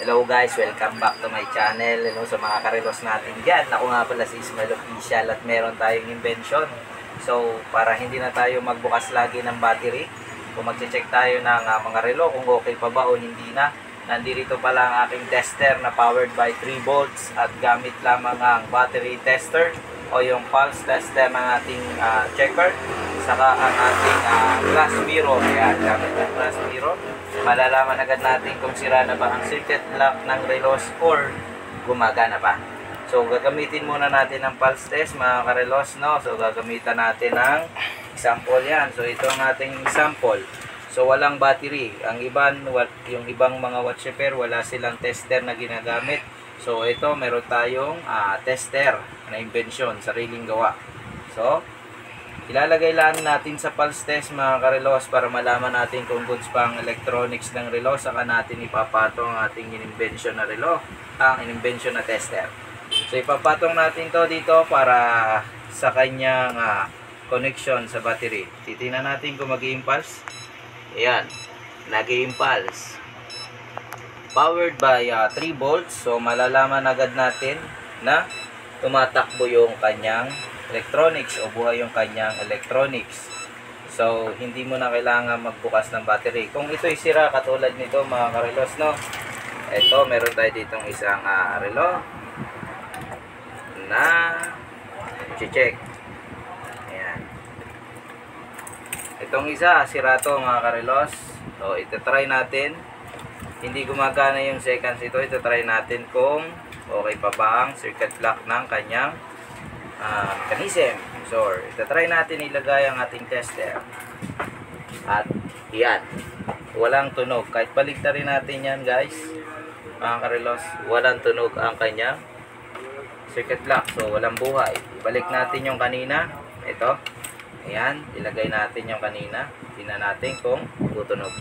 Hello guys, welcome back to my channel. Hello sa mga karelos natin dyan. Ako nga pala si Ismael Official at meron tayong invention. So, para hindi na tayo magbukas lagi ng battery, kung magche-check tayo ng mga relo kung okay pa ba o hindi na, nandito pala ang aking tester na powered by 3 volts at gamit lamang ang battery tester o yung pulse tester ng ating checker, saka ang ating glass mirror. Ayan, gamit ng glass mirror, malalaman agad natin kung sira na ba ang circuit lock ng relos or gumagana pa. So gagamitin muna natin ang pulse test mga karelos, no? So gagamitan natin ng sample yan. So ito ang ating sample. So walang battery. Ang yung ibang mga watch repair, wala silang tester na ginagamit. So ito meron tayong tester na invention, sariling gawa. So ilalagay lang natin sa pulse test mga karelos para malaman natin kung goods pa ang electronics ng relo, saka natin ipapatong ang ating invention na relo, ang invention na tester. So ipapatong natin to dito para sa kanyang connection sa battery. Titingnan natin kung mag-i-impulse. Ayan, nag-i-impulse. Powered by 3 volts. So malalaman agad natin na tumatakbo yung kanyang electronics o buhay yung kanyang electronics. So hindi mo na kailangan magbukas ng battery. Kung ito'y sira katulad nito mga karelos, no? Ito, meron tayo ditong isang relo na check. Ayan. Itong isa, sira to mga karelos. So ito try natin. Hindi gumagana yung seconds ito. Ito try natin kung okay pa ba ang circuit lock ng kanyang mechanism. So ito try natin ilagay ang ating tester. At yan, walang tunog. Kahit baliktarin natin yan guys mga karelos, walang tunog ang kanyang circuit lock. So walang buhay. Ibalik natin yung kanina. Ito. Ayan, ilagay natin yung kanina. Tingnan natin kung tutunog.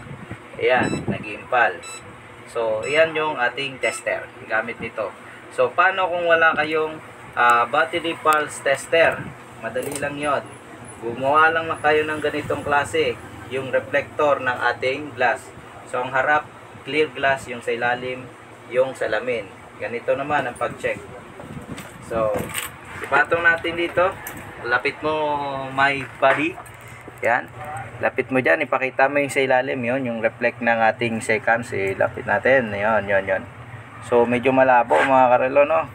Ayan, nag-impulse. So ayan yung ating tester gamit nito. So paano kung wala kayong battery pulse tester? Madali lang yon. Gumawa lang na kayo ng ganitong klase, yung reflector ng ating glass. So ang harap clear glass, yung sa ilalim yung salamin. Ganito naman ang pag-check. So ipatong natin dito. Lapit mo my body. Yan. Lapit mo dyan. Ipakita mo yung sa ilalim. Yung reflect ng ating seconds. Lapit natin. Yon. So medyo malabo mga karelo, no?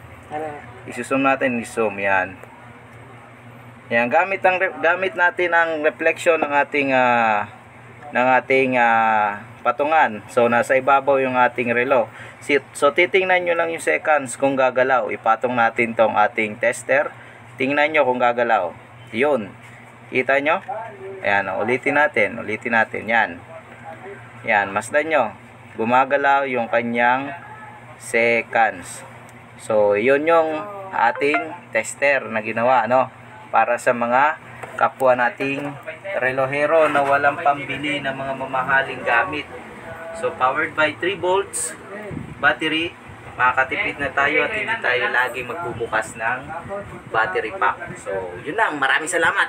I-zoom natin. I-zoom. Yan. Yan. Gamit natin ang reflection ng ating patungan. So nasa ibabaw yung ating relo. So titingnan nyo lang yung seconds kung gagalaw. Ipatong natin tong ating tester. Tingnan nyo kung gagalaw. Yun. Kita nyo? Ayan, ulitin natin. Yan. Yan, masdan nyo. Gumagalaw yung kanyang seconds. So, yun yung ating tester na ginawa, no? Para sa mga kapwa nating relohero na walang pambili ng mga mamahaling gamit. So, powered by 3 volts battery, makakatipid na tayo at hindi tayo lagi magbubukas ng battery pack. So, yun lang. Maraming salamat.